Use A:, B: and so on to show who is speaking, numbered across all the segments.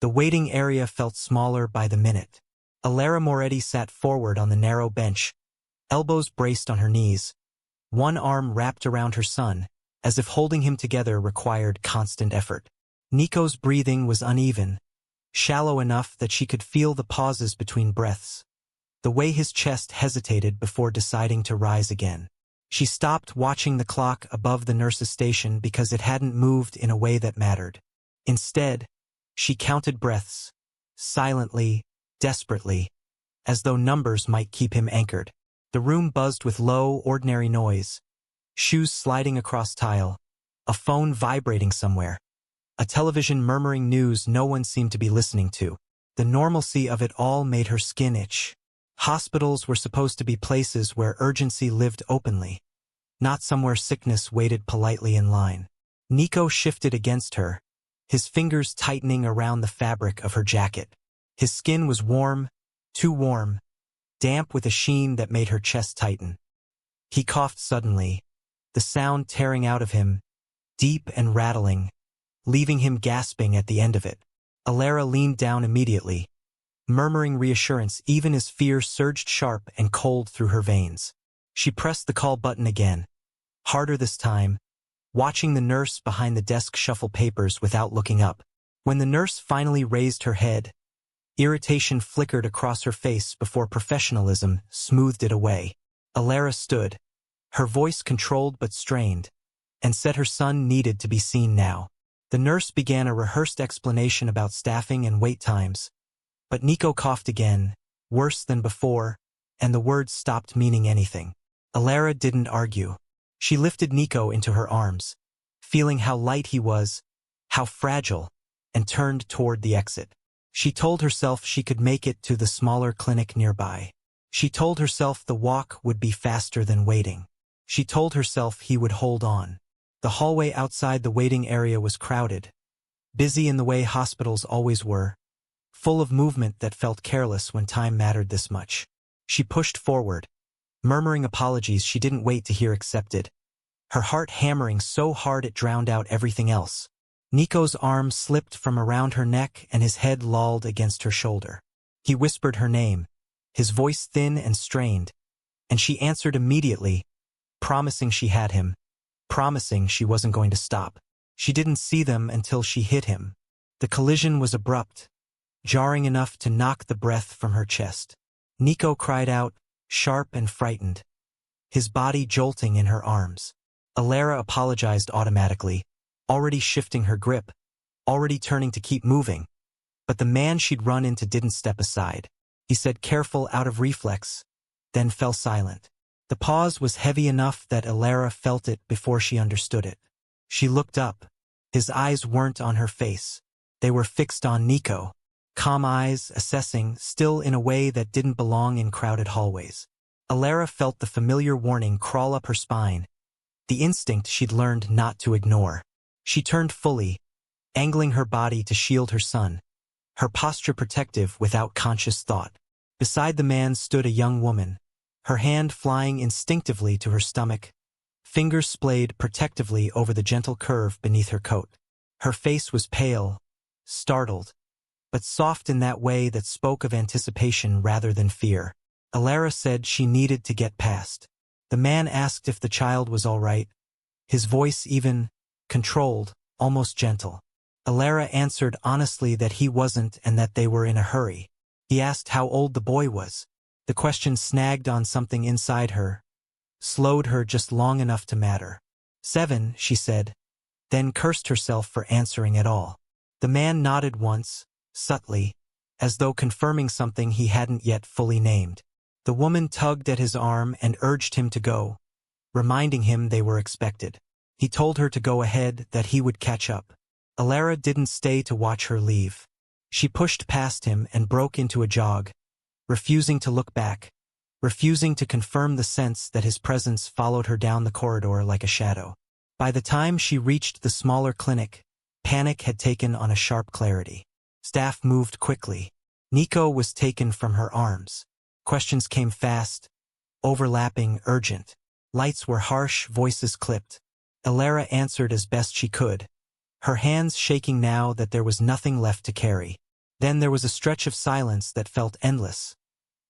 A: The waiting area felt smaller by the minute. Alera Moretti sat forward on the narrow bench, elbows braced on her knees, one arm wrapped around her son, as if holding him together required constant effort. Nico's breathing was uneven, shallow enough that she could feel the pauses between breaths, the way his chest hesitated before deciding to rise again. She stopped watching the clock above the nurse's station because it hadn't moved in a way that mattered. Instead, she counted breaths, silently, desperately, as though numbers might keep him anchored. The room buzzed with low, ordinary noise, shoes sliding across tile, a phone vibrating somewhere, a television murmuring news no one seemed to be listening to. The normalcy of it all made her skin itch. Hospitals were supposed to be places where urgency lived openly, not somewhere sickness waited politely in line. Nico shifted against her, his fingers tightening around the fabric of her jacket. His skin was warm, too warm, damp with a sheen that made her chest tighten. He coughed suddenly, the sound tearing out of him, deep and rattling, leaving him gasping at the end of it. Alera leaned down immediately, murmuring reassurance even as fear surged sharp and cold through her veins. She pressed the call button again, harder this time, watching the nurse behind the desk shuffle papers without looking up. When the nurse finally raised her head, irritation flickered across her face before professionalism smoothed it away. Alera stood, her voice controlled but strained, and said her son needed to be seen now. The nurse began a rehearsed explanation about staffing and wait times, but Nico coughed again, worse than before, and the words stopped meaning anything. Alera didn't argue. She lifted Nico into her arms, feeling how light he was, how fragile, and turned toward the exit. She told herself she could make it to the smaller clinic nearby. She told herself the walk would be faster than waiting. She told herself he would hold on. The hallway outside the waiting area was crowded, busy in the way hospitals always were, full of movement that felt careless when time mattered this much. She pushed forward, murmuring apologies she didn't wait to hear accepted, her heart hammering so hard it drowned out everything else. Nico's arm slipped from around her neck and his head lolled against her shoulder. He whispered her name, his voice thin and strained, and she answered immediately, promising she had him, promising she wasn't going to stop. She didn't see them until she hit him. The collision was abrupt, jarring enough to knock the breath from her chest. Nico cried out, sharp and frightened, his body jolting in her arms. Alera apologized automatically, already shifting her grip, already turning to keep moving. But the man she'd run into didn't step aside. He said careful out of reflex, then fell silent. The pause was heavy enough that Alera felt it before she understood it. She looked up. His eyes weren't on her face. They were fixed on Nico. Calm eyes, assessing, still in a way that didn't belong in crowded hallways. Alera felt the familiar warning crawl up her spine, the instinct she'd learned not to ignore. She turned fully, angling her body to shield her son, her posture protective without conscious thought. Beside the man stood a young woman, her hand flying instinctively to her stomach, fingers splayed protectively over the gentle curve beneath her coat. Her face was pale, startled, but soft in that way that spoke of anticipation rather than fear. Alera said she needed to get past. The man asked if the child was all right, his voice even, controlled, almost gentle. Alera answered honestly that he wasn't and that they were in a hurry. He asked how old the boy was. The question snagged on something inside her, slowed her just long enough to matter. 7, she said, then cursed herself for answering at all. The man nodded once, subtly, as though confirming something he hadn't yet fully named. The woman tugged at his arm and urged him to go, reminding him they were expected. He told her to go ahead, that he would catch up. Alera didn't stay to watch her leave. She pushed past him and broke into a jog, refusing to look back, refusing to confirm the sense that his presence followed her down the corridor like a shadow. By the time she reached the smaller clinic, panic had taken on a sharp clarity. Staff moved quickly. Nico was taken from her arms. Questions came fast, overlapping, urgent. Lights were harsh, voices clipped. Alera answered as best she could, her hands shaking now that there was nothing left to carry. Then there was a stretch of silence that felt endless,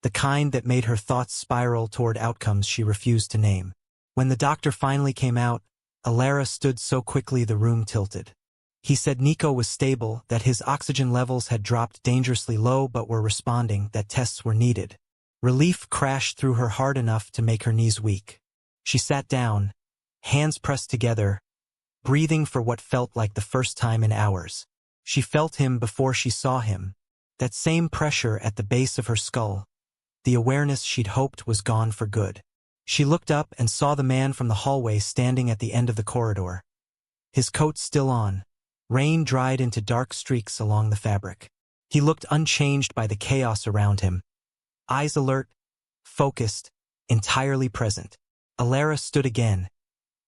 A: the kind that made her thoughts spiral toward outcomes she refused to name. When the doctor finally came out, Alera stood so quickly the room tilted. He said Nico was stable, that his oxygen levels had dropped dangerously low but were responding, that tests were needed. Relief crashed through her hard enough to make her knees weak. She sat down, hands pressed together, breathing for what felt like the first time in hours. She felt him before she saw him, that same pressure at the base of her skull, the awareness she'd hoped was gone for good. She looked up and saw the man from the hallway standing at the end of the corridor. His coat still on, rain dried into dark streaks along the fabric. He looked unchanged by the chaos around him, eyes alert, focused, entirely present. Alera stood again,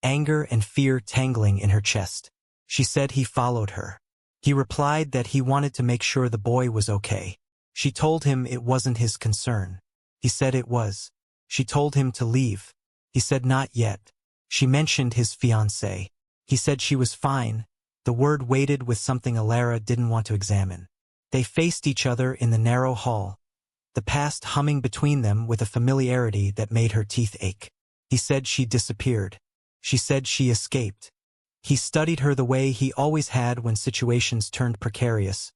A: anger and fear tangling in her chest. She said he followed her. He replied that he wanted to make sure the boy was okay. She told him it wasn't his concern. He said it was. She told him to leave. He said not yet. She mentioned his fiancée. He said she was fine. The word weighted with something Alera didn't want to examine. They faced each other in the narrow hall, the past humming between them with a familiarity that made her teeth ache. He said she disappeared. She said she escaped. He studied her the way he always had when situations turned precarious,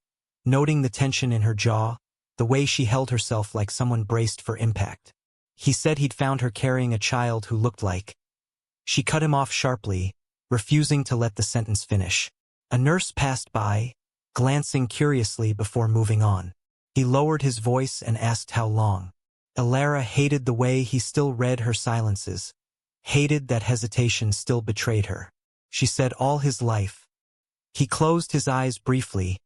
A: noting the tension in her jaw, the way she held herself like someone braced for impact. He said he'd found her carrying a child who looked like. She cut him off sharply, refusing to let the sentence finish. A nurse passed by, glancing curiously before moving on. He lowered his voice and asked how long. Alera hated the way he still read her silences, hated that hesitation still betrayed her. She said all his life. He closed his eyes briefly,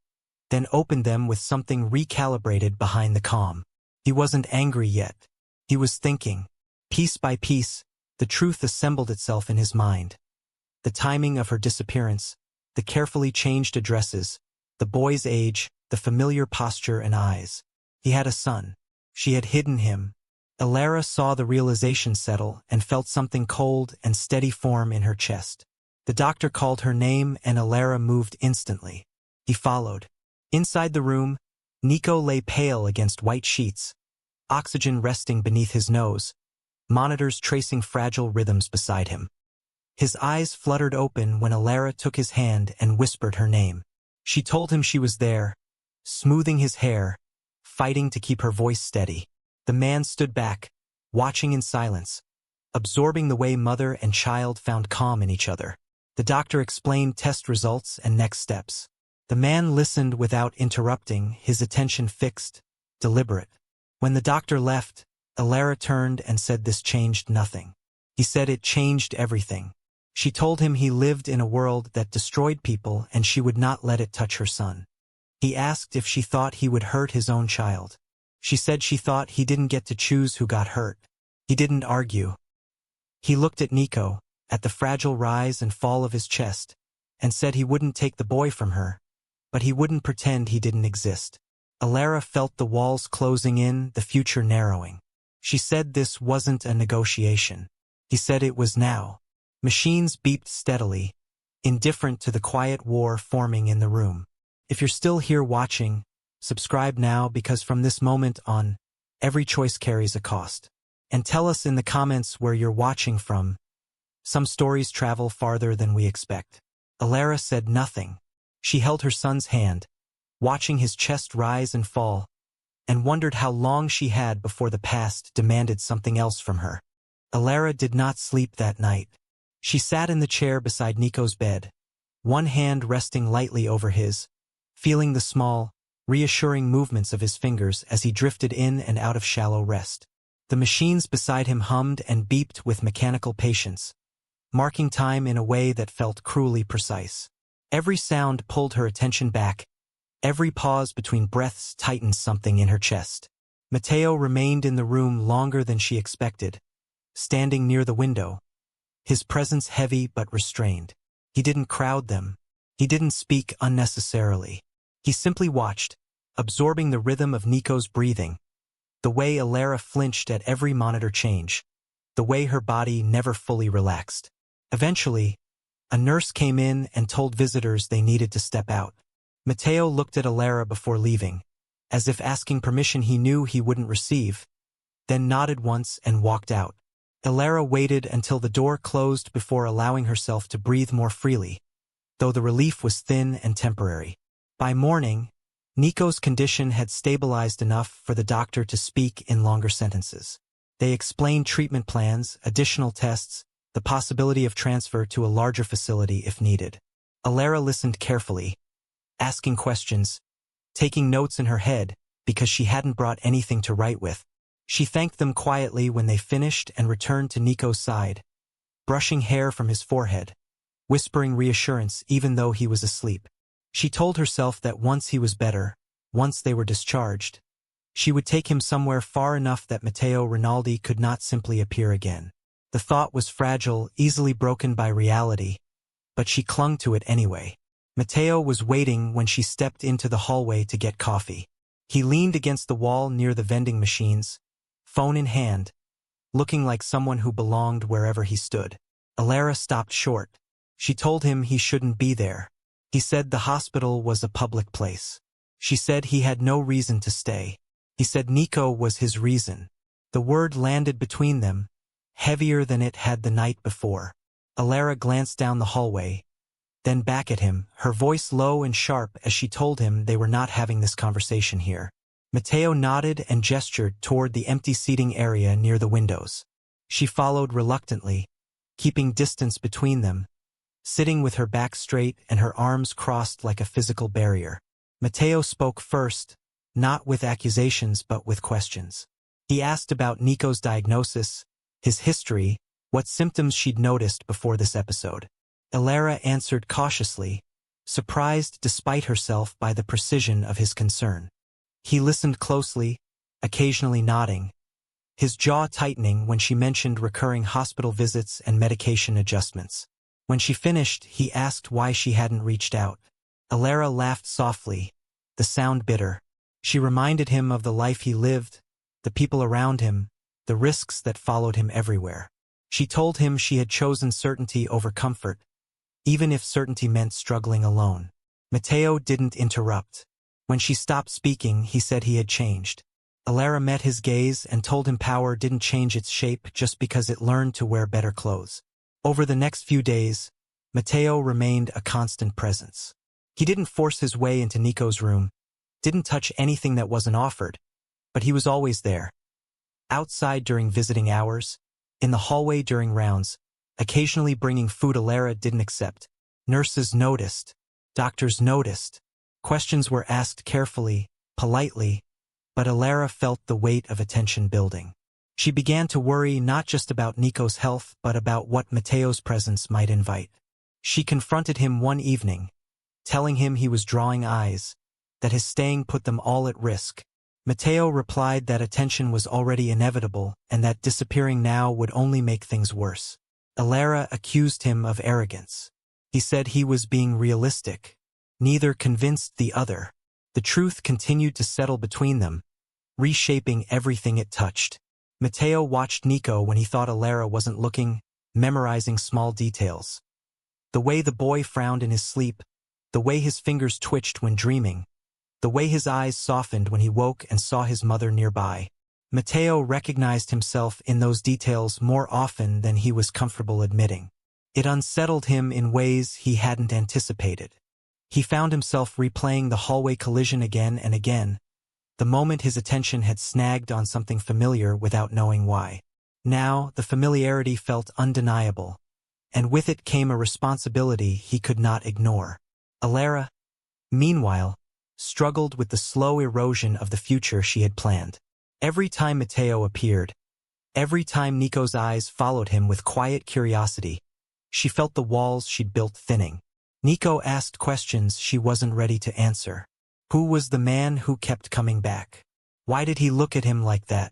A: then opened them with something recalibrated behind the calm. He wasn't angry yet. He was thinking. Piece by piece, the truth assembled itself in his mind. The timing of her disappearance, the carefully changed addresses, the boy's age, the familiar posture and eyes. He had a son. She had hidden him. Alera saw the realization settle and felt something cold and steady form in her chest. The doctor called her name and Alera moved instantly. He followed. Inside the room, Nico lay pale against white sheets, oxygen resting beneath his nose, monitors tracing fragile rhythms beside him. His eyes fluttered open when Alera took his hand and whispered her name. She told him she was there, smoothing his hair, fighting to keep her voice steady. The man stood back, watching in silence, absorbing the way mother and child found calm in each other. The doctor explained test results and next steps. The man listened without interrupting, his attention fixed, deliberate. When the doctor left, Alera turned and said this changed nothing. He said it changed everything. She told him he lived in a world that destroyed people and she would not let it touch her son. He asked if she thought he would hurt his own child. She said she thought he didn't get to choose who got hurt. He didn't argue. He looked at Nico, at the fragile rise and fall of his chest, and said he wouldn't take the boy from her, but he wouldn't pretend he didn't exist. Alera felt the walls closing in, the future narrowing. She said this wasn't a negotiation. He said it was now. Machines beeped steadily, indifferent to the quiet war forming in the room. If you're still here watching, subscribe now because from this moment on, every choice carries a cost. And tell us in the comments where you're watching from. Some stories travel farther than we expect. Alera said nothing. She held her son's hand, watching his chest rise and fall, and wondered how long she had before the past demanded something else from her. Alera did not sleep that night. She sat in the chair beside Nico's bed, one hand resting lightly over his, feeling the small, reassuring movements of his fingers as he drifted in and out of shallow rest. The machines beside him hummed and beeped with mechanical patience, marking time in a way that felt cruelly precise. Every sound pulled her attention back. Every pause between breaths tightened something in her chest. Matteo remained in the room longer than she expected, standing near the window, his presence heavy but restrained. He didn't crowd them. He didn't speak unnecessarily. He simply watched, absorbing the rhythm of Nico's breathing, the way Alera flinched at every monitor change, the way her body never fully relaxed. Eventually, a nurse came in and told visitors they needed to step out. Matteo looked at Alera before leaving. as if asking permission he knew he wouldn't receive, then nodded once and walked out. Alera waited until the door closed before allowing herself to breathe more freely, though the relief was thin and temporary. By morning, Nico's condition had stabilized enough for the doctor to speak in longer sentences. They explained treatment plans, additional tests, the possibility of transfer to a larger facility if needed. Alera listened carefully, asking questions, taking notes in her head because she hadn't brought anything to write with. She thanked them quietly when they finished and returned to Nico's side, brushing hair from his forehead, whispering reassurance even though he was asleep. She told herself that once he was better, once they were discharged, she would take him somewhere far enough that Matteo Rinaldi could not simply appear again. The thought was fragile, easily broken by reality, but she clung to it anyway. Matteo was waiting when she stepped into the hallway to get coffee. He leaned against the wall near the vending machines, phone in hand, looking like someone who belonged wherever he stood. Alera stopped short. She told him he shouldn't be there. He said the hospital was a public place. She said he had no reason to stay. He said Nico was his reason. The word landed between them, heavier than it had the night before. Alera glanced down the hallway, then back at him, her voice low and sharp as she told him they were not having this conversation here. Matteo nodded and gestured toward the empty seating area near the windows. She followed reluctantly, keeping distance between them, sitting with her back straight and her arms crossed like a physical barrier. Matteo spoke first, not with accusations but with questions. He asked about Nico's diagnosis, his history, what symptoms she'd noticed before this episode. Alera answered cautiously, surprised despite herself by the precision of his concern. He listened closely, occasionally nodding, his jaw tightening when she mentioned recurring hospital visits and medication adjustments. When she finished, he asked why she hadn't reached out. Alera laughed softly, the sound bitter. She reminded him of the life he lived, the people around him, the risks that followed him everywhere. She told him she had chosen certainty over comfort, even if certainty meant struggling alone. Matteo didn't interrupt. When she stopped speaking, he said he had changed. Alera met his gaze and told him power didn't change its shape just because it learned to wear better clothes. Over the next few days, Matteo remained a constant presence. He didn't force his way into Nico's room, didn't touch anything that wasn't offered, but he was always there. Outside during visiting hours, in the hallway during rounds, occasionally bringing food Alera didn't accept. Nurses noticed, doctors noticed. Questions were asked carefully, politely, but Alera felt the weight of attention building. She began to worry not just about Nico's health but about what Matteo's presence might invite. She confronted him one evening, telling him he was drawing eyes, that his staying put them all at risk. Matteo replied that attention was already inevitable and that disappearing now would only make things worse. Alera accused him of arrogance. He said he was being realistic. Neither convinced the other. The truth continued to settle between them, reshaping everything it touched. Matteo watched Nico when he thought Alera wasn't looking, memorizing small details. The way the boy frowned in his sleep, the way his fingers twitched when dreaming, the way his eyes softened when he woke and saw his mother nearby. Matteo recognized himself in those details more often than he was comfortable admitting. It unsettled him in ways he hadn't anticipated. He found himself replaying the hallway collision again and again, the moment his attention had snagged on something familiar without knowing why. Now, the familiarity felt undeniable, and with it came a responsibility he could not ignore. Alera, meanwhile, struggled with the slow erosion of the future she had planned. Every time Matteo appeared, every time Nico's eyes followed him with quiet curiosity, she felt the walls she'd built thinning. Nico asked questions she wasn't ready to answer. Who was the man who kept coming back? Why did he look at him like that?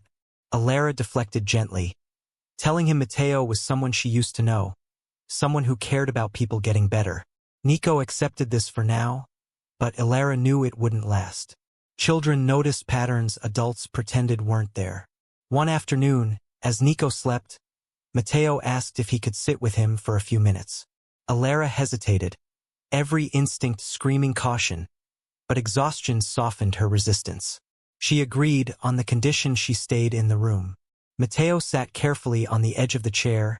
A: Alera deflected gently, telling him Matteo was someone she used to know, someone who cared about people getting better. Nico accepted this for now, but Alera knew it wouldn't last. Children noticed patterns adults pretended weren't there. One afternoon, as Nico slept, Matteo asked if he could sit with him for a few minutes. Alera hesitated, every instinct screaming caution, but exhaustion softened her resistance. She agreed on the condition she stayed in the room. Mateo sat carefully on the edge of the chair,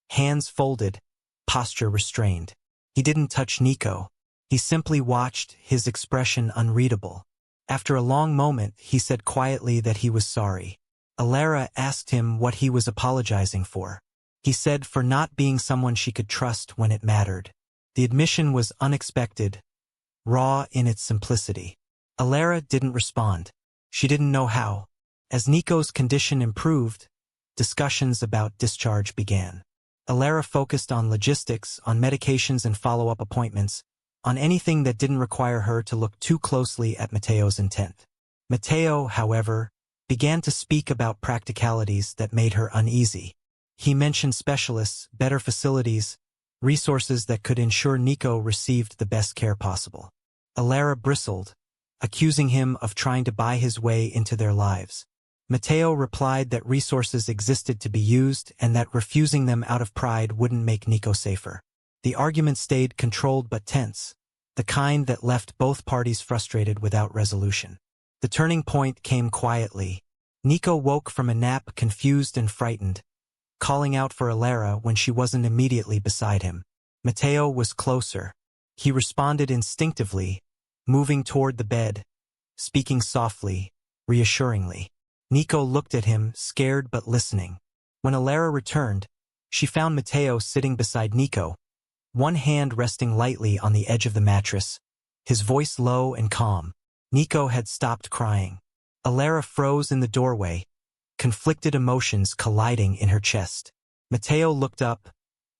A: hands folded, posture restrained. He didn't touch Nico. He simply watched, his expression unreadable. After a long moment, he said quietly that he was sorry. Alera asked him what he was apologizing for. He said for not being someone she could trust when it mattered. The admission was unexpected, raw in its simplicity. Alera didn't respond. She didn't know how. As Nico's condition improved, discussions about discharge began. Alera focused on logistics, on medications and follow-up appointments, on anything that didn't require her to look too closely at Mateo's intent. Mateo, however, began to speak about practicalities that made her uneasy. He mentioned specialists, better facilities, resources that could ensure Nico received the best care possible. Alera bristled, accusing him of trying to buy his way into their lives. Mateo replied that resources existed to be used and that refusing them out of pride wouldn't make Nico safer. The argument stayed controlled but tense, the kind that left both parties frustrated without resolution. The turning point came quietly. Nico woke from a nap confused and frightened, calling out for Alera when she wasn't immediately beside him. Mateo was closer. He responded instinctively, moving toward the bed, speaking softly, reassuringly. Nico looked at him, scared but listening. When Alera returned, she found Mateo sitting beside Nico, one hand resting lightly on the edge of the mattress, his voice low and calm. Nico had stopped crying. Alera froze in the doorway, conflicted emotions colliding in her chest. Mateo looked up,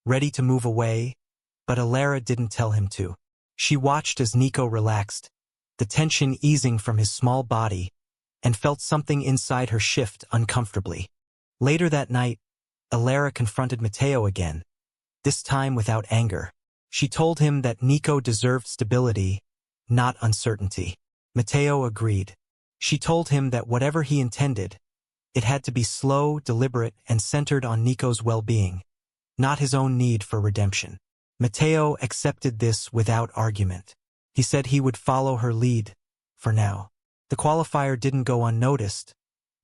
A: ready to move away, but Alera didn't tell him to. She watched as Nico relaxed, the tension easing from his small body, and felt something inside her shift uncomfortably. Later that night, Alera confronted Mateo again, this time without anger. She told him that Nico deserved stability, not uncertainty. Mateo agreed. She told him that whatever he intended, it had to be slow, deliberate, and centered on Nico's well-being, not his own need for redemption. Mateo accepted this without argument. He said he would follow her lead, for now. The qualifier didn't go unnoticed,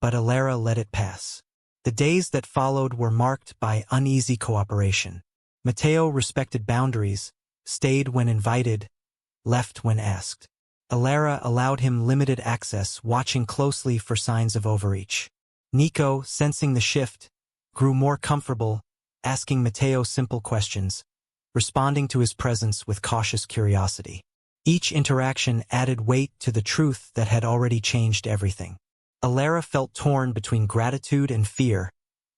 A: but Alera let it pass. The days that followed were marked by uneasy cooperation. Mateo respected boundaries, stayed when invited, left when asked. Alera allowed him limited access, watching closely for signs of overreach. Nico, sensing the shift, grew more comfortable, asking Mateo simple questions, responding to his presence with cautious curiosity. Each interaction added weight to the truth that had already changed everything. Alera felt torn between gratitude and fear,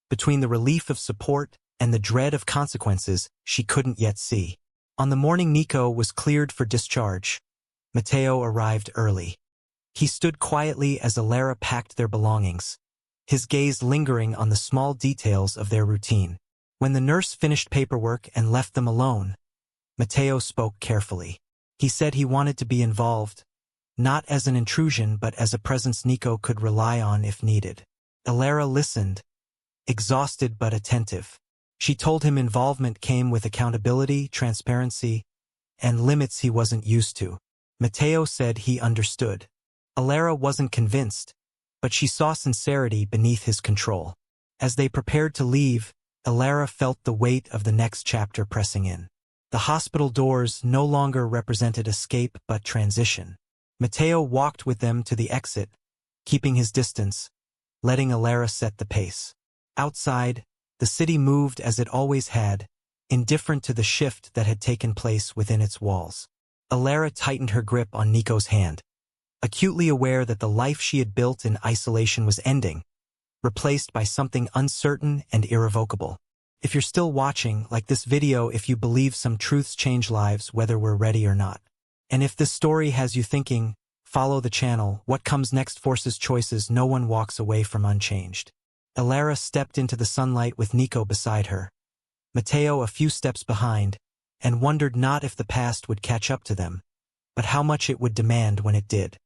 A: between the relief of support and the dread of consequences she couldn't yet see. On the morning Nico was cleared for discharge, Mateo arrived early. He stood quietly as Alera packed their belongings, his gaze lingering on the small details of their routine. When the nurse finished paperwork and left them alone, Mateo spoke carefully. He said he wanted to be involved, not as an intrusion but as a presence Nico could rely on if needed. Alera listened, exhausted but attentive. She told him involvement came with accountability, transparency, and limits he wasn't used to. Mateo said he understood. Alera wasn't convinced, but she saw sincerity beneath his control. As they prepared to leave, Alera felt the weight of the next chapter pressing in. The hospital doors no longer represented escape but transition. Mateo walked with them to the exit, keeping his distance, letting Alera set the pace. Outside, the city moved as it always had, indifferent to the shift that had taken place within its walls. Alera tightened her grip on Nico's hand, acutely aware that the life she had built in isolation was ending, replaced by something uncertain and irrevocable. If you're still watching, like this video if you believe some truths change lives whether we're ready or not. And if this story has you thinking, follow the channel. What comes next forces choices no one walks away from unchanged. Alera stepped into the sunlight with Nico beside her, Mateo a few steps behind, and wondered not if the past would catch up to them, but how much it would demand when it did.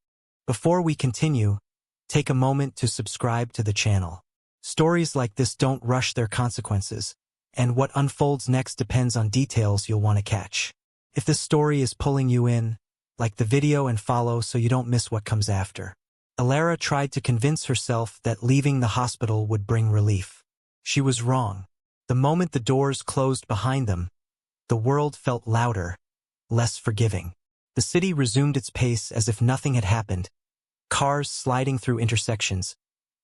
A: Before we continue, take a moment to subscribe to the channel. Stories like this don't rush their consequences, and what unfolds next depends on details you'll want to catch. If this story is pulling you in, like the video and follow so you don't miss what comes after. Alera tried to convince herself that leaving the hospital would bring relief. She was wrong. The moment the doors closed behind them, the world felt louder, less forgiving. The city resumed its pace as if nothing had happened. Cars sliding through intersections,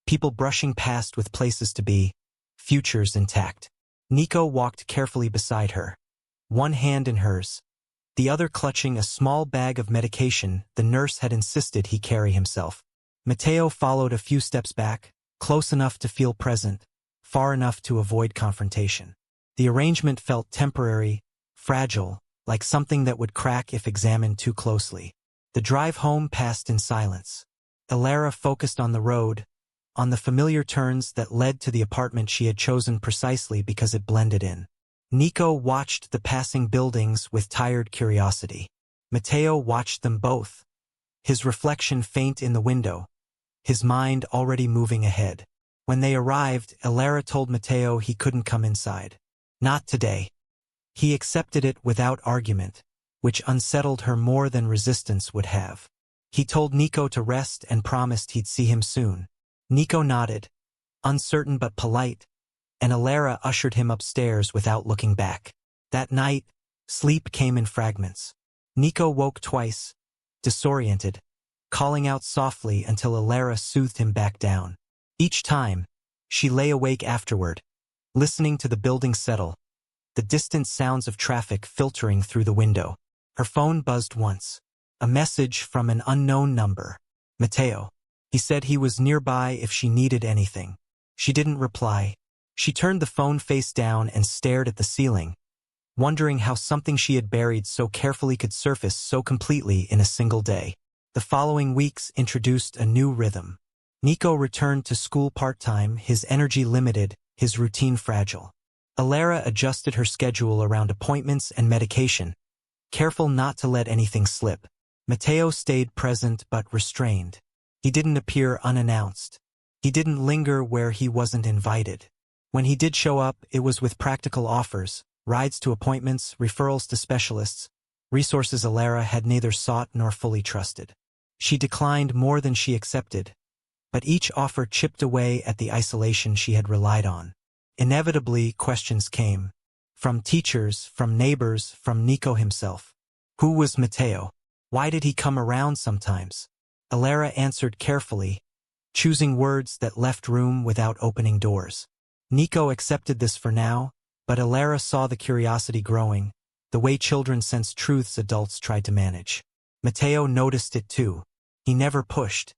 A: people brushing past with places to be, futures intact. Nico walked carefully beside her, one hand in hers, the other clutching a small bag of medication the nurse had insisted he carry himself. Matteo followed a few steps back, close enough to feel present, far enough to avoid confrontation. The arrangement felt temporary, fragile, like something that would crack if examined too closely. The drive home passed in silence. Alera focused on the road, on the familiar turns that led to the apartment she had chosen precisely because it blended in. Nico watched the passing buildings with tired curiosity. Matteo watched them both, his reflection faint in the window, his mind already moving ahead. When they arrived, Alera told Matteo he couldn't come inside. Not today. He accepted it without argument, which unsettled her more than resistance would have. He told Nico to rest and promised he'd see him soon. Nico nodded, uncertain but polite, and Alera ushered him upstairs without looking back. That night, sleep came in fragments. Nico woke twice, disoriented, calling out softly until Alera soothed him back down. Each time, she lay awake afterward, listening to the building settle, the distant sounds of traffic filtering through the window. Her phone buzzed once. A message from an unknown number. Matteo. He said he was nearby if she needed anything. She didn't reply. She turned the phone face down and stared at the ceiling, wondering how something she had buried so carefully could surface so completely in a single day. The following weeks introduced a new rhythm. Nico returned to school part-time, his energy limited, his routine fragile. Alera adjusted her schedule around appointments and medication, careful not to let anything slip. Matteo stayed present but restrained. He didn't appear unannounced. He didn't linger where he wasn't invited. When he did show up, it was with practical offers, rides to appointments, referrals to specialists, resources Alera had neither sought nor fully trusted. She declined more than she accepted, but each offer chipped away at the isolation she had relied on. Inevitably, questions came. From teachers, from neighbors, from Nico himself. Who was Matteo? Why did he come around sometimes? Alera answered carefully, choosing words that left room without opening doors. Nico accepted this for now, but Alera saw the curiosity growing, the way children sense truths adults tried to manage. Matteo noticed it too. He never pushed.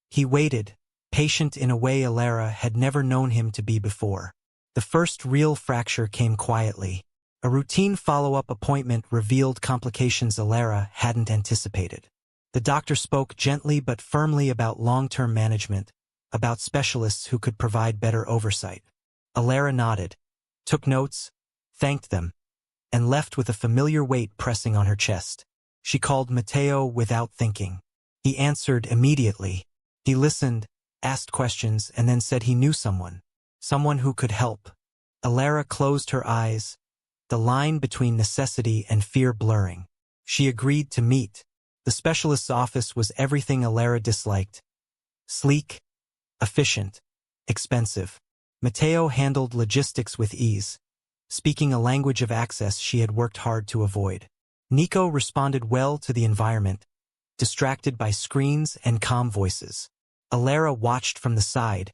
A: He waited, patient in a way Alera had never known him to be before. The first real fracture came quietly. A routine follow-up appointment revealed complications Alera hadn't anticipated. The doctor spoke gently but firmly about long-term management, about specialists who could provide better oversight. Alera nodded, took notes, thanked them, and left with a familiar weight pressing on her chest. She called Matteo without thinking. He answered immediately. He listened, asked questions, and then said he knew someone who could help. Alera closed her eyes, the line between necessity and fear blurring. She agreed to meet. The specialist's office was everything Alera disliked. Sleek, efficient, expensive. Matteo handled logistics with ease, speaking a language of access she had worked hard to avoid. Nico responded well to the environment, distracted by screens and calm voices. Alera watched from the side,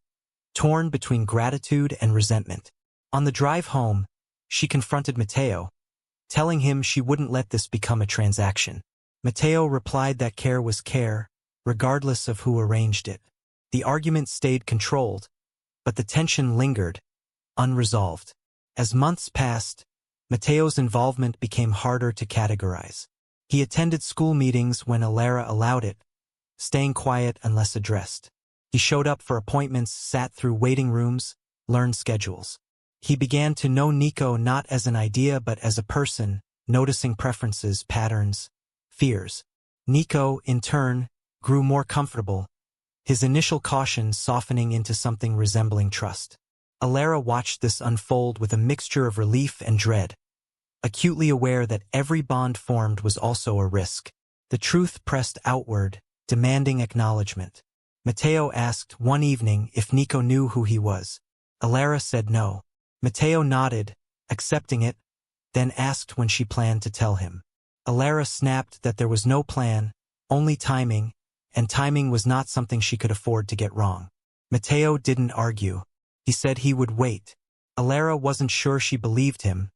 A: torn between gratitude and resentment. On the drive home, she confronted Matteo, telling him she wouldn't let this become a transaction. Matteo replied that care was care, regardless of who arranged it. The argument stayed controlled, but the tension lingered, unresolved. As months passed, Matteo's involvement became harder to categorize. He attended school meetings when Alera allowed it, staying quiet unless addressed. He showed up for appointments, sat through waiting rooms, learned schedules. He began to know Nico not as an idea but as a person, noticing preferences, patterns, fears. Nico, in turn, grew more comfortable, his initial caution softening into something resembling trust. Alera watched this unfold with a mixture of relief and dread, acutely aware that every bond formed was also a risk. The truth pressed outward, demanding acknowledgement. Mateo asked one evening if Nico knew who he was. Alera said no. Mateo nodded, accepting it, then asked when she planned to tell him. Alera snapped that there was no plan, only timing, and timing was not something she could afford to get wrong. Mateo didn't argue. He said he would wait. Alera wasn't sure she believed him,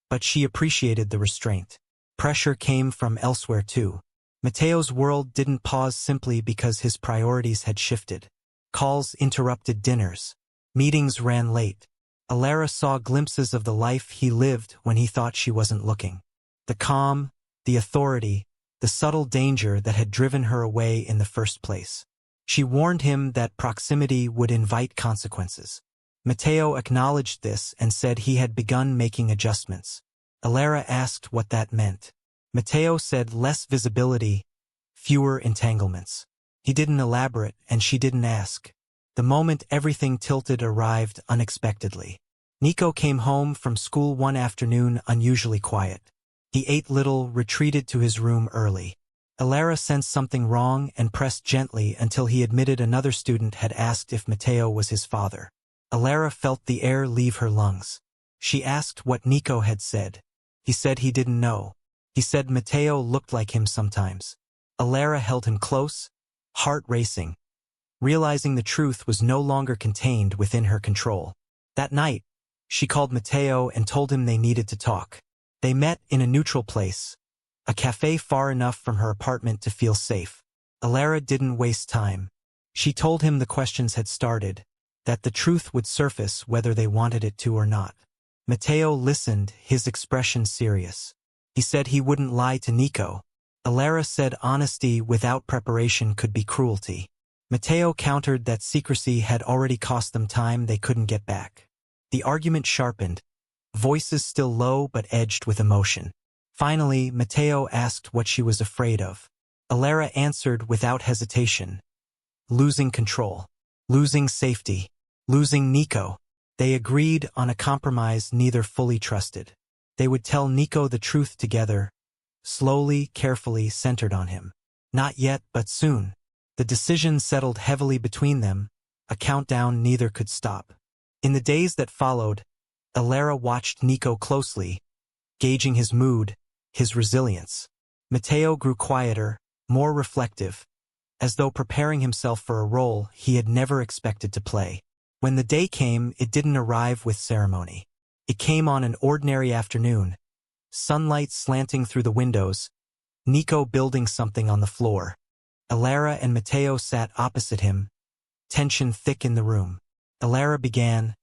A: but she appreciated the restraint. Pressure came from elsewhere too. Mateo's world didn't pause simply because his priorities had shifted. Calls interrupted dinners. Meetings ran late. Alera saw glimpses of the life he lived when he thought she wasn't looking. The calm, the authority, the subtle danger that had driven her away in the first place. She warned him that proximity would invite consequences. Mateo acknowledged this and said he had begun making adjustments. Alera asked what that meant. Mateo said less visibility, fewer entanglements. He didn't elaborate and she didn't ask. The moment everything tilted arrived unexpectedly. Nico came home from school one afternoon unusually quiet. He ate little, retreated to his room early. Alera sensed something wrong and pressed gently until he admitted another student had asked if Mateo was his father. Alera felt the air leave her lungs. She asked what Nico had said. He said he didn't know. He said Mateo looked like him sometimes. Alera held him close, heart racing, realizing the truth was no longer contained within her control. That night, she called Mateo and told him they needed to talk. They met in a neutral place, a cafe far enough from her apartment to feel safe. Alera didn't waste time. She told him the questions had started, that the truth would surface whether they wanted it to or not. Mateo listened, his expression serious. He said he wouldn't lie to Nico. Alera said honesty without preparation could be cruelty. Mateo countered that secrecy had already cost them time they couldn't get back. The argument sharpened, voices still low but edged with emotion. Finally, Mateo asked what she was afraid of. Alera answered without hesitation. Losing control. Losing safety. Losing Nico. They agreed on a compromise neither fully trusted. They would tell Nico the truth together, slowly, carefully, centered on him. Not yet, but soon. The decision settled heavily between them, a countdown neither could stop. In the days that followed, Alera watched Nico closely, gauging his mood, his resilience. Mateo grew quieter, more reflective, as though preparing himself for a role he had never expected to play. When the day came, it didn't arrive with ceremony. It came on an ordinary afternoon, sunlight slanting through the windows, Nico building something on the floor. Alera and Mateo sat opposite him, tension thick in the room. Alera began,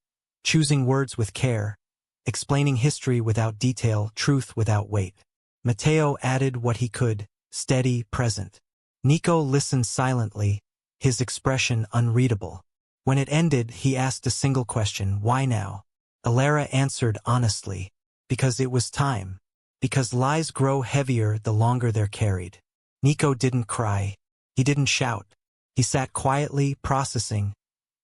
A: choosing words with care, explaining history without detail, truth without weight. Mateo added what he could, steady, present. Nico listened silently, his expression unreadable. When it ended, he asked a single question, why now? Alera answered honestly, because it was time. Because lies grow heavier the longer they're carried. Nico didn't cry. He didn't shout. He sat quietly, processing,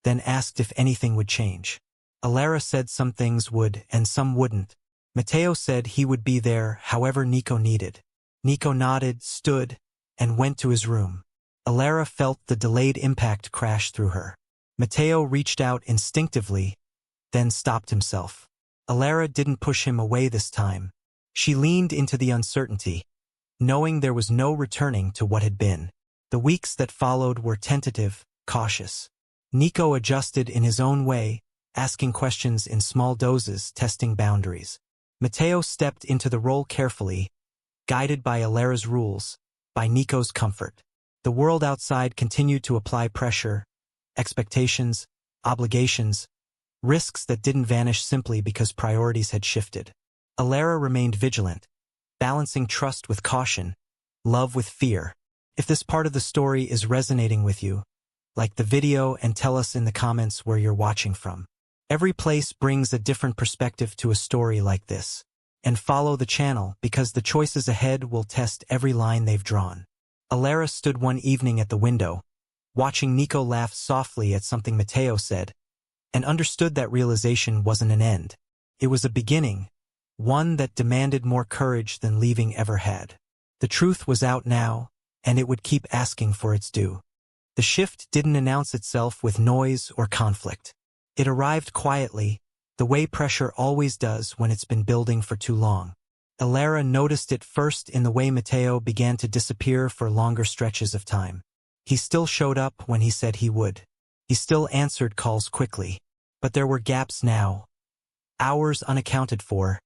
A: then asked if anything would change. Alera said some things would and some wouldn't. Mateo said he would be there however Nico needed. Nico nodded, stood, and went to his room. Alera felt the delayed impact crash through her. Mateo reached out instinctively, then stopped himself. Alera didn't push him away this time. She leaned into the uncertainty, knowing there was no returning to what had been. The weeks that followed were tentative, cautious. Nico adjusted in his own way, asking questions in small doses, testing boundaries. Mateo stepped into the role carefully, guided by Alera's rules, by Nico's comfort. The world outside continued to apply pressure, expectations, obligations, risks that didn't vanish simply because priorities had shifted. Alera remained vigilant, balancing trust with caution, love with fear. If this part of the story is resonating with you, like the video and tell us in the comments where you're watching from. Every place brings a different perspective to a story like this. And follow the channel because the choices ahead will test every line they've drawn. Alera stood one evening at the window, watching Nico laugh softly at something Mateo said, and understood that realization wasn't an end. It was a beginning, one that demanded more courage than leaving ever had. The truth was out now, and it would keep asking for its due. The shift didn't announce itself with noise or conflict. It arrived quietly, the way pressure always does when it's been building for too long. Alera noticed it first in the way Matteo began to disappear for longer stretches of time. He still showed up when he said he would. He still answered calls quickly. But there were gaps now. Hours unaccounted for.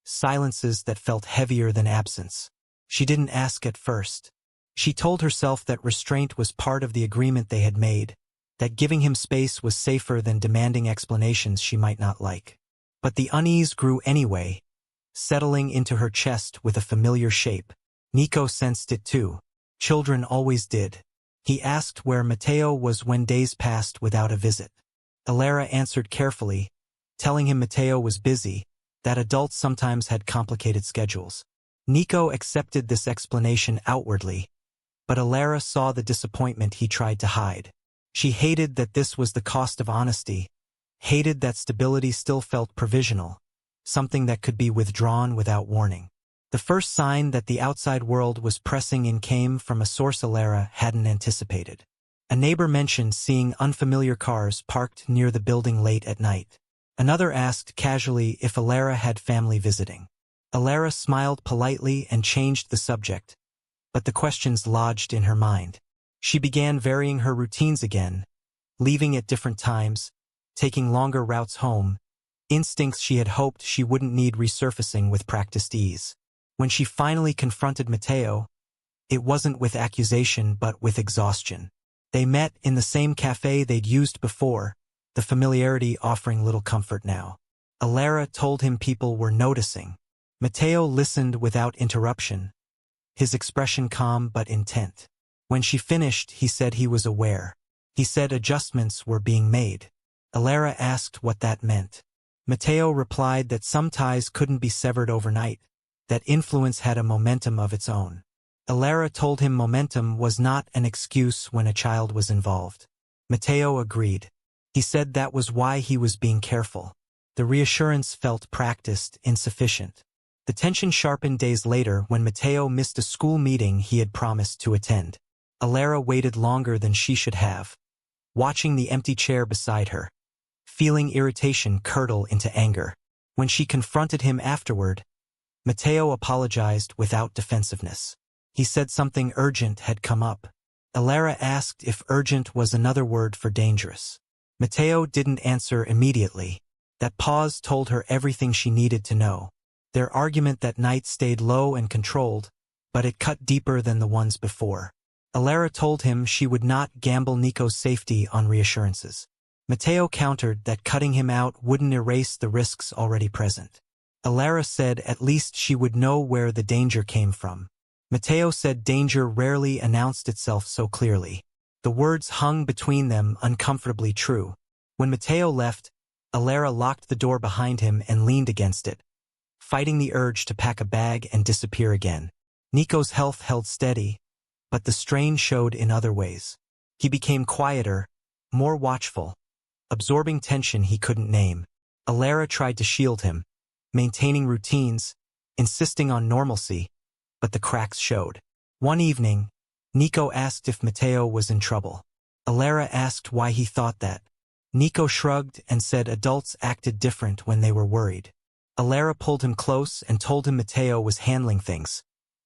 A: Silences that felt heavier than absence. She didn't ask at first. She told herself that restraint was part of the agreement they had made, that giving him space was safer than demanding explanations she might not like. But the unease grew anyway, settling into her chest with a familiar shape. Nico sensed it too. Children always did. He asked where Matteo was when days passed without a visit. Alera answered carefully, telling him Matteo was busy, that adults sometimes had complicated schedules. Nico accepted this explanation outwardly, but Alera saw the disappointment he tried to hide. She hated that this was the cost of honesty, hated that stability still felt provisional, something that could be withdrawn without warning. The first sign that the outside world was pressing in came from a source Alera hadn't anticipated. A neighbor mentioned seeing unfamiliar cars parked near the building late at night. Another asked casually if Alera had family visiting. Alera smiled politely and changed the subject, but the questions lodged in her mind. She began varying her routines again, leaving at different times, taking longer routes home, instincts she had hoped she wouldn't need resurfacing with practiced ease. When she finally confronted Matteo, it wasn't with accusation but with exhaustion. They met in the same cafe they'd used before, the familiarity offering little comfort now. Alera told him people were noticing. Matteo listened without interruption, his expression calm but intent. When she finished, he said he was aware. He said adjustments were being made. Alera asked what that meant. Matteo replied that some ties couldn't be severed overnight, that influence had a momentum of its own. Alera told him momentum was not an excuse when a child was involved. Matteo agreed. He said that was why he was being careful. The reassurance felt practiced, insufficient. The tension sharpened days later when Matteo missed a school meeting he had promised to attend. Alera waited longer than she should have, watching the empty chair beside her, feeling irritation curdle into anger. When she confronted him afterward, Matteo apologized without defensiveness. He said something urgent had come up. Alera asked if urgent was another word for dangerous. Matteo didn't answer immediately. That pause told her everything she needed to know. Their argument that night stayed low and controlled, but it cut deeper than the ones before. Alera told him she would not gamble Nico's safety on reassurances. Matteo countered that cutting him out wouldn't erase the risks already present. Alera said at least she would know where the danger came from. Matteo said danger rarely announced itself so clearly. The words hung between them, uncomfortably true. When Matteo left, Alera locked the door behind him and leaned against it, fighting the urge to pack a bag and disappear again. Nico's health held steady, but the strain showed in other ways. He became quieter, more watchful, absorbing tension he couldn't name. Alera tried to shield him, maintaining routines, insisting on normalcy, but the cracks showed. One evening, Nico asked if Matteo was in trouble. Alera asked why he thought that. Nico shrugged and said adults acted different when they were worried. Alera pulled him close and told him Matteo was handling things,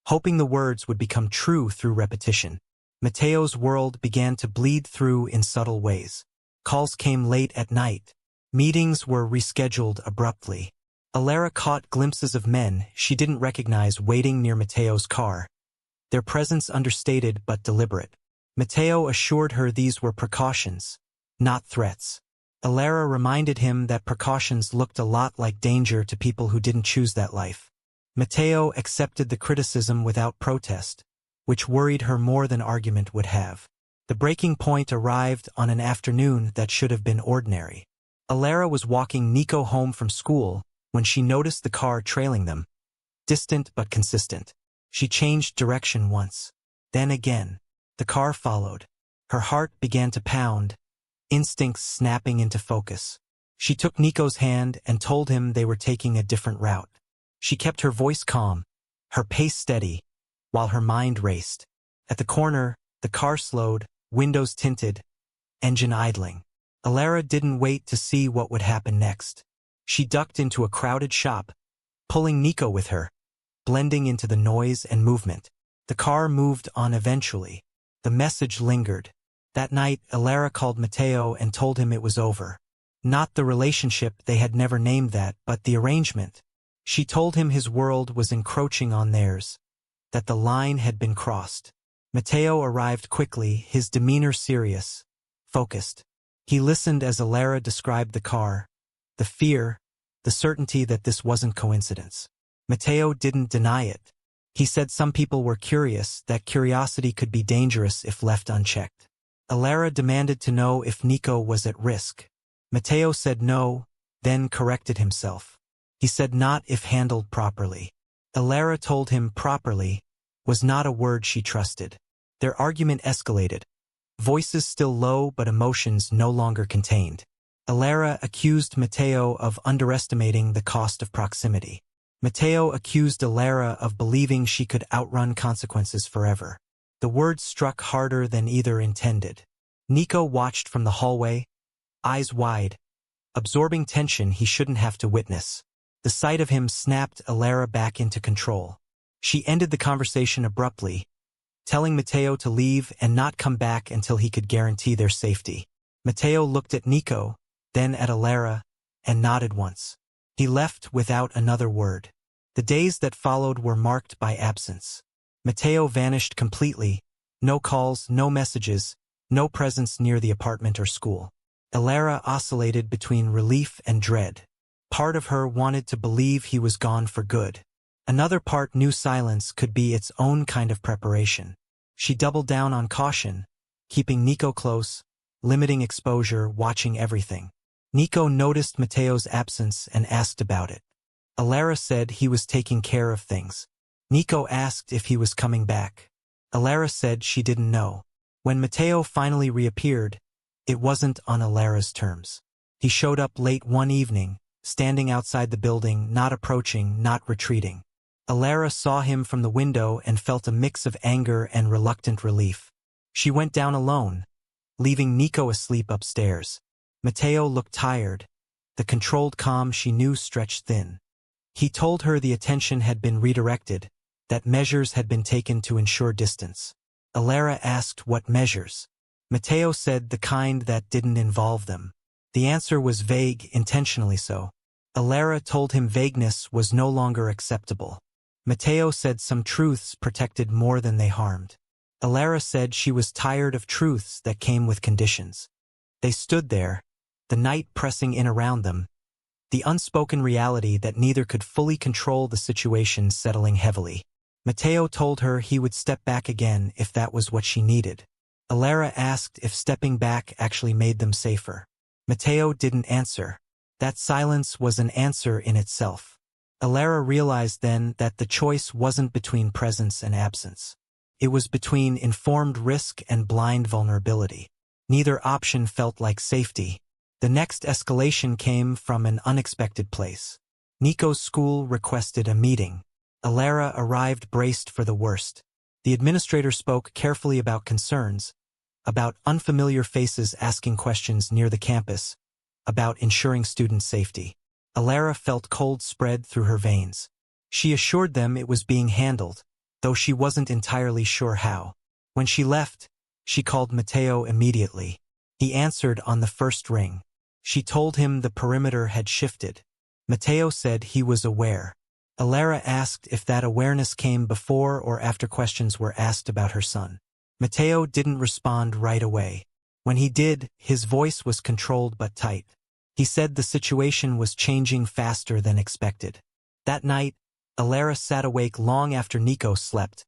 A: hoping the words would become true through repetition. Matteo's world began to bleed through in subtle ways. Calls came late at night. Meetings were rescheduled abruptly. Alera caught glimpses of men she didn't recognize waiting near Matteo's car, their presence understated but deliberate. Matteo assured her these were precautions, not threats. Alera reminded him that precautions looked a lot like danger to people who didn't choose that life. Matteo accepted the criticism without protest, which worried her more than argument would have. The breaking point arrived on an afternoon that should have been ordinary. Alera was walking Nico home from school when she noticed the car trailing them, distant but consistent. She changed direction once, then again. The car followed. Her heart began to pound, instincts snapping into focus. She took Nico's hand and told him they were taking a different route. She kept her voice calm, her pace steady, while her mind raced. At the corner, the car slowed, windows tinted, engine idling. Alera didn't wait to see what would happen next. She ducked into a crowded shop, pulling Nico with her, blending into the noise and movement. The car moved on eventually. The message lingered. That night, Alera called Matteo and told him it was over. Not the relationship, they had never named that, but the arrangement. She told him his world was encroaching on theirs, that the line had been crossed. Matteo arrived quickly, his demeanor serious, focused. He listened as Alera described the car, the fear, the certainty that this wasn't coincidence. Matteo didn't deny it. He said some people were curious, that curiosity could be dangerous if left unchecked. Alera demanded to know if Nico was at risk. Matteo said no, then corrected himself. He said not if handled properly. Alera told him properly was not a word she trusted. Their argument escalated. Voices still low but emotions no longer contained. Alera accused Matteo of underestimating the cost of proximity. Matteo accused Alera of believing she could outrun consequences forever. The words struck harder than either intended. Nico watched from the hallway, eyes wide, absorbing tension he shouldn't have to witness. The sight of him snapped Alera back into control. She ended the conversation abruptly, telling Matteo to leave and not come back until he could guarantee their safety. Matteo looked at Nico, then at Alera, and nodded once. He left without another word. The days that followed were marked by absence. Matteo vanished completely, no calls, no messages, no presence near the apartment or school. Alera oscillated between relief and dread. Part of her wanted to believe he was gone for good. Another part knew silence could be its own kind of preparation. She doubled down on caution, keeping Nico close, limiting exposure, watching everything. Nico noticed Matteo's absence and asked about it. Alera said he was taking care of things. Nico asked if he was coming back. Alera said she didn't know. When Matteo finally reappeared, it wasn't on Alera's terms. He showed up late one evening, standing outside the building, not approaching, not retreating. Alera saw him from the window and felt a mix of anger and reluctant relief. She went down alone, leaving Nico asleep upstairs. Matteo looked tired. The controlled calm she knew stretched thin. He told her the attention had been redirected, that measures had been taken to ensure distance. Alera asked what measures. Matteo said the kind that didn't involve them. The answer was vague, intentionally so. Alera told him vagueness was no longer acceptable. Matteo said some truths protected more than they harmed. Alera said she was tired of truths that came with conditions. They stood there, the night pressing in around them, the unspoken reality that neither could fully control the situation settling heavily. Matteo told her he would step back again if that was what she needed. Alera asked if stepping back actually made them safer. Matteo didn't answer. That silence was an answer in itself. Alera realized then that the choice wasn't between presence and absence. It was between informed risk and blind vulnerability. Neither option felt like safety. The next escalation came from an unexpected place. Nico's school requested a meeting. Alera arrived braced for the worst. The administrator spoke carefully about concerns, about unfamiliar faces asking questions near the campus, about ensuring student safety. Alera felt cold spread through her veins. She assured them it was being handled, though she wasn't entirely sure how. When she left, she called Matteo immediately. He answered on the first ring. She told him the perimeter had shifted. Matteo said he was aware. Alera asked if that awareness came before or after questions were asked about her son. Matteo didn't respond right away. When he did, his voice was controlled but tight. He said the situation was changing faster than expected. That night, Alera sat awake long after Nico slept,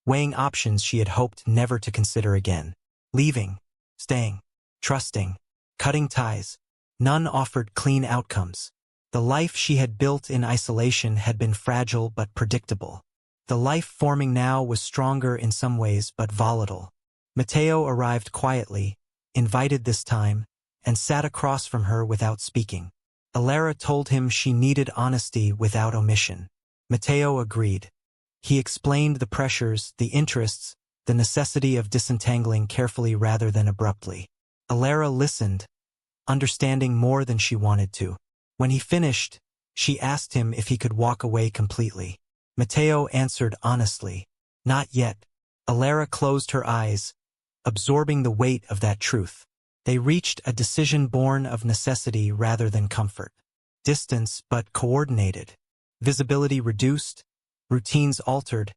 A: weighing options she had hoped never to consider again. Leaving, staying, trusting, cutting ties. None offered clean outcomes. The life she had built in isolation had been fragile but predictable. The life forming now was stronger in some ways but volatile. Matteo arrived quietly, invited this time, and sat across from her without speaking. Alera told him she needed honesty without omission. Matteo agreed. He explained the pressures, the interests, the necessity of disentangling carefully rather than abruptly. Alera listened, understanding more than she wanted to. When he finished, she asked him if he could walk away completely. Mateo answered honestly, "Not yet." Alera closed her eyes, absorbing the weight of that truth. They reached a decision born of necessity rather than comfort. Distance but coordinated. Visibility reduced, routines altered,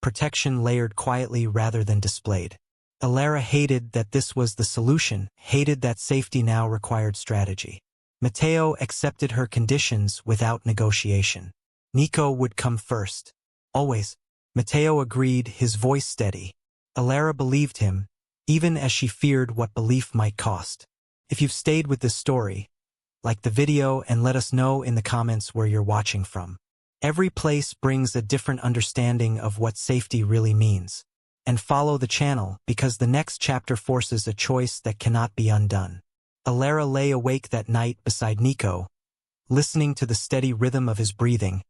A: protection layered quietly rather than displayed. Alera hated that this was the solution, hated that safety now required strategy. Mateo accepted her conditions without negotiation. Nico would come first. Always. Mateo agreed, his voice steady. Alera believed him, even as she feared what belief might cost. If you've stayed with this story, like the video and let us know in the comments where you're watching from. Every place brings a different understanding of what safety really means. And follow the channel because the next chapter forces a choice that cannot be undone. Alera lay awake that night beside Nico, listening to the steady rhythm of his breathing,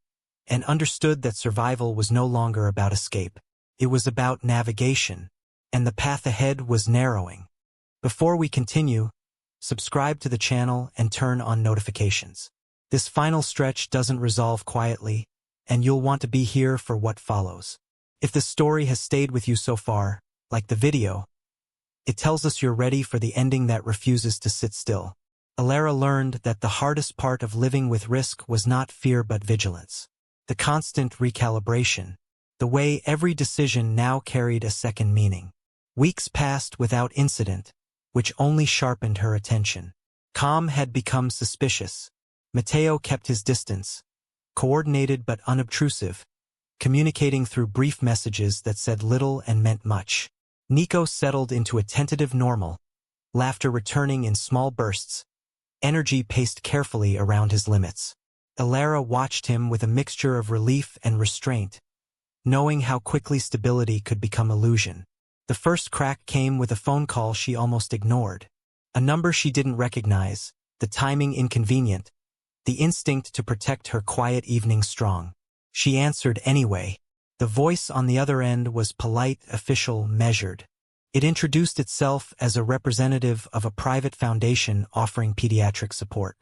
A: and understood that survival was no longer about escape. It was about navigation, and the path ahead was narrowing. Before we continue, subscribe to the channel and turn on notifications. This final stretch doesn't resolve quietly, and you'll want to be here for what follows. If this story has stayed with you so far, like the video, it tells us you're ready for the ending that refuses to sit still. Alera learned that the hardest part of living with risk was not fear but vigilance. The constant recalibration. The way every decision now carried a second meaning. Weeks passed without incident, which only sharpened her attention. Calm had become suspicious. Mateo kept his distance, coordinated but unobtrusive, communicating through brief messages that said little and meant much. Nico settled into a tentative normal, laughter returning in small bursts, energy paced carefully around his limits. Alera watched him with a mixture of relief and restraint, knowing how quickly stability could become illusion. The first crack came with a phone call she almost ignored. A number she didn't recognize, the timing inconvenient, the instinct to protect her quiet evening strong. She answered anyway. The voice on the other end was polite, official, measured. It introduced itself as a representative of a private foundation offering pediatric support.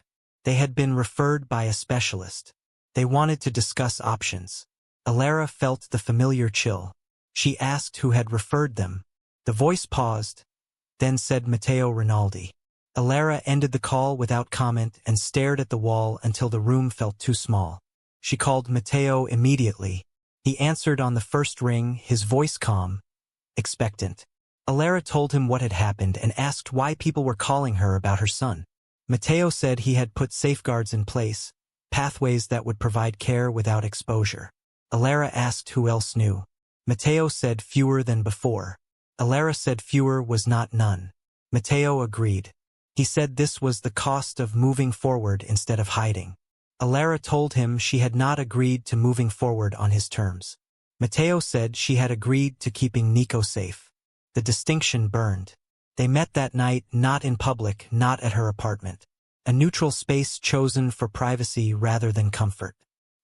A: They had been referred by a specialist. They wanted to discuss options. Alera felt the familiar chill. She asked who had referred them. The voice paused, then said Matteo Rinaldi. Alera ended the call without comment and stared at the wall until the room felt too small. She called Matteo immediately. He answered on the first ring, his voice calm, expectant. Alera told him what had happened and asked why people were calling her about her son. Matteo said he had put safeguards in place, pathways that would provide care without exposure. Alera asked who else knew. Matteo said fewer than before. Alera said fewer was not none. Matteo agreed. He said this was the cost of moving forward instead of hiding. Alera told him she had not agreed to moving forward on his terms. Matteo said she had agreed to keeping Nico safe. The distinction burned. They met that night, not in public, not at her apartment. A neutral space chosen for privacy rather than comfort.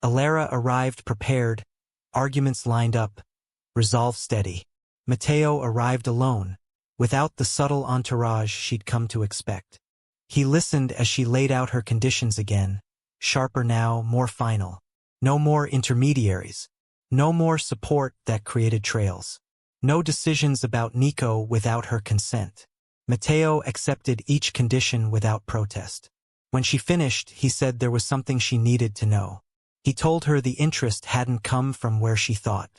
A: Alera arrived prepared, arguments lined up, resolve steady. Matteo arrived alone, without the subtle entourage she'd come to expect. He listened as she laid out her conditions again, sharper now, more final. No more intermediaries. No more support that created trails. No decisions about Nico without her consent. Matteo accepted each condition without protest. When she finished, he said there was something she needed to know. He told her the interest hadn't come from where she thought.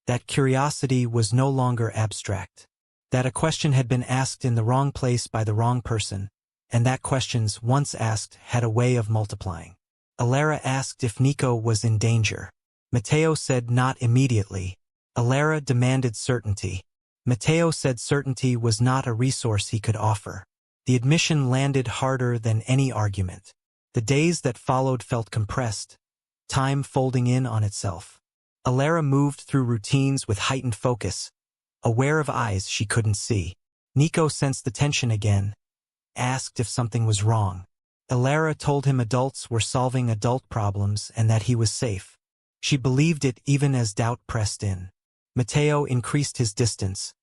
A: That curiosity was no longer abstract. That a question had been asked in the wrong place by the wrong person, and that questions once asked had a way of multiplying. Alera asked if Nico was in danger. Matteo said not immediately. Alera demanded certainty. Matteo said certainty was not a resource he could offer. The admission landed harder than any argument. The days that followed felt compressed, time folding in on itself. Alera moved through routines with heightened focus, aware of eyes she couldn't see. Nico sensed the tension again, asked if something was wrong. Alera told him adults were solving adult problems and that he was safe. She believed it even as doubt pressed in. Matteo increased his distance,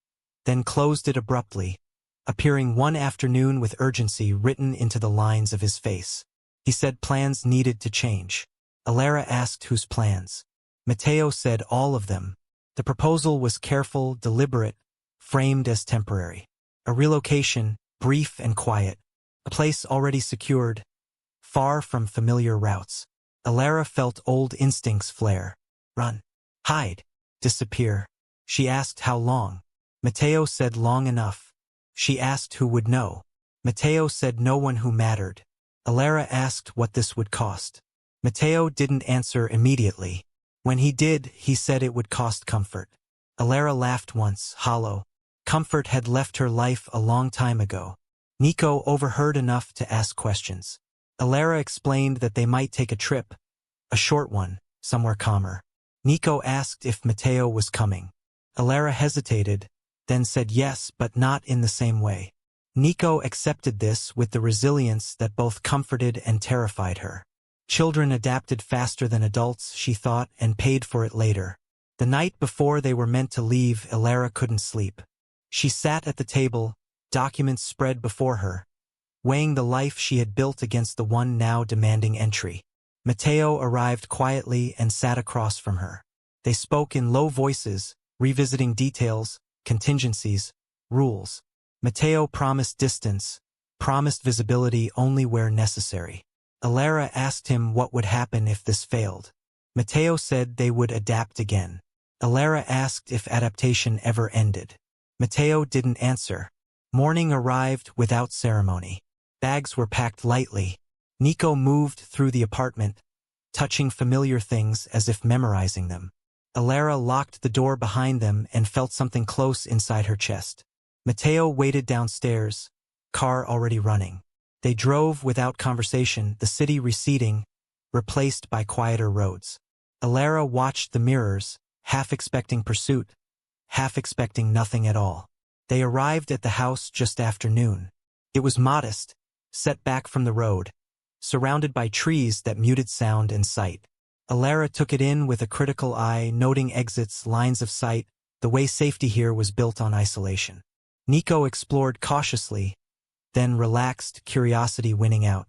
A: then closed it abruptly, appearing one afternoon with urgency written into the lines of his face. He said plans needed to change. Alera asked whose plans. Matteo said all of them. The proposal was careful, deliberate, framed as temporary. A relocation, brief and quiet. A place already secured, far from familiar routes. Alera felt old instincts flare. Run. Hide. Disappear. She asked how long. Matteo said long enough. She asked who would know. Matteo said no one who mattered. Alera asked what this would cost. Matteo didn't answer immediately. When he did, he said it would cost comfort. Alera laughed once, hollow. Comfort had left her life a long time ago. Nico overheard enough to ask questions. Alera explained that they might take a trip, a short one, somewhere calmer. Nico asked if Matteo was coming. Alera hesitated, then said yes, but not in the same way. Nico accepted this with the resilience that both comforted and terrified her. Children adapted faster than adults, she thought, and paid for it later. The night before they were meant to leave, Alera couldn't sleep. She sat at the table, documents spread before her, weighing the life she had built against the one now demanding entry. Matteo arrived quietly and sat across from her. They spoke in low voices, revisiting details, contingencies, rules. Matteo promised distance, promised visibility only where necessary. Alera asked him what would happen if this failed. Matteo said they would adapt again. Alera asked if adaptation ever ended. Matteo didn't answer. Morning arrived without ceremony. Bags were packed lightly. Nico moved through the apartment, touching familiar things as if memorizing them. Alera locked the door behind them and felt something close inside her chest. Matteo waited downstairs, car already running. They drove without conversation, the city receding, replaced by quieter roads. Alera watched the mirrors, half expecting pursuit, half expecting nothing at all. They arrived at the house just after noon. It was modest, set back from the road, surrounded by trees that muted sound and sight. Alera took it in with a critical eye, noting exits, lines of sight, the way safety here was built on isolation. Nico explored cautiously, then relaxed, curiosity winning out.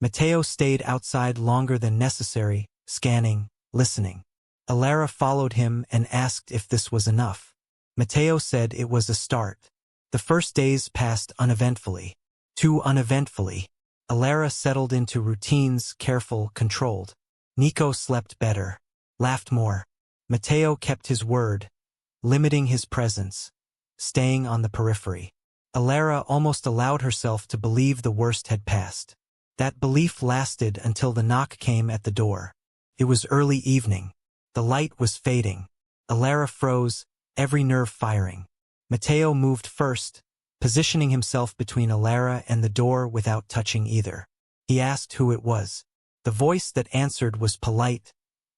A: Matteo stayed outside longer than necessary, scanning, listening. Alera followed him and asked if this was enough. Matteo said it was a start. The first days passed uneventfully. Too uneventfully. Alera settled into routines, careful, controlled. Nico slept better, laughed more. Matteo kept his word, limiting his presence, staying on the periphery. Alera almost allowed herself to believe the worst had passed. That belief lasted until the knock came at the door. It was early evening. The light was fading. Alera froze, every nerve firing. Matteo moved first, positioning himself between Alera and the door without touching either. He asked who it was. The voice that answered was polite,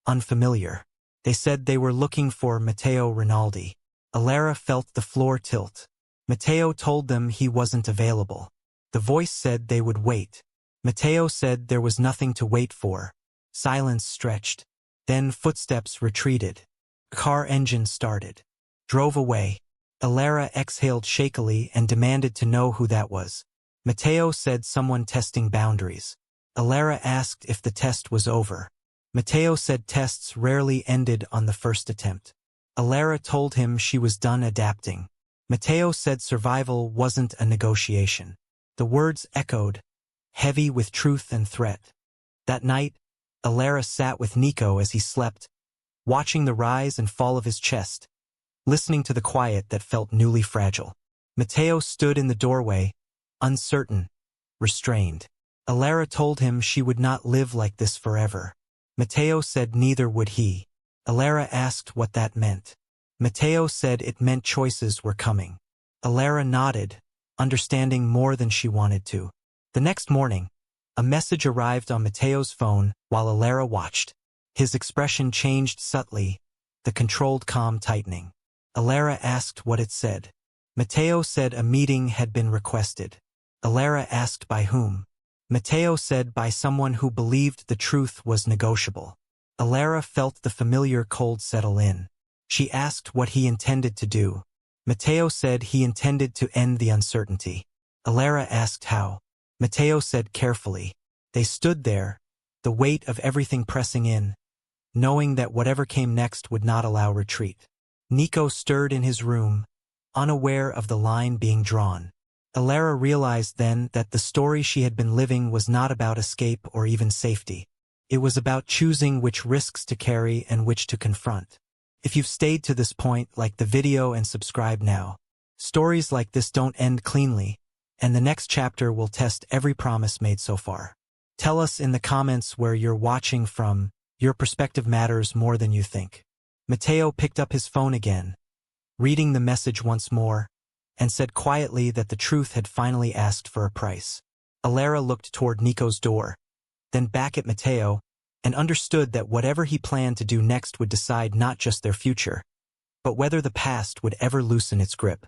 A: unfamiliar. They said they were looking for Matteo Rinaldi. Alera felt the floor tilt. Matteo told them he wasn't available. The voice said they would wait. Matteo said there was nothing to wait for. Silence stretched. Then footsteps retreated. Car engine started. Drove away. Alera exhaled shakily and demanded to know who that was. Matteo said someone testing boundaries. Alera asked if the test was over. Matteo said tests rarely ended on the first attempt. Alera told him she was done adapting. Matteo said survival wasn't a negotiation. The words echoed, heavy with truth and threat. That night, Alera sat with Nico as he slept, watching the rise and fall of his chest, listening to the quiet that felt newly fragile. Matteo stood in the doorway, uncertain, restrained. Alera told him she would not live like this forever. Matteo said neither would he. Alera asked what that meant. Matteo said it meant choices were coming. Alera nodded, understanding more than she wanted to. The next morning, a message arrived on Matteo's phone while Alera watched. His expression changed subtly, the controlled calm tightening. Alera asked what it said. Matteo said a meeting had been requested. Alera asked by whom. Matteo said by someone who believed the truth was negotiable. Alera felt the familiar cold settle in. She asked what he intended to do. Matteo said he intended to end the uncertainty. Alera asked how. Matteo said carefully. They stood there, the weight of everything pressing in, knowing that whatever came next would not allow retreat. Nico stirred in his room, unaware of the line being drawn. Alera realized then that the story she had been living was not about escape or even safety. It was about choosing which risks to carry and which to confront. If you've stayed to this point, like the video and subscribe now. Stories like this don't end cleanly, and the next chapter will test every promise made so far. Tell us in the comments where you're watching from. Your perspective matters more than you think. Matteo picked up his phone again, reading the message once more, and said quietly that the truth had finally asked for a price. Alera looked toward Nico's door, then back at Matteo, and understood that whatever he planned to do next would decide not just their future, but whether the past would ever loosen its grip.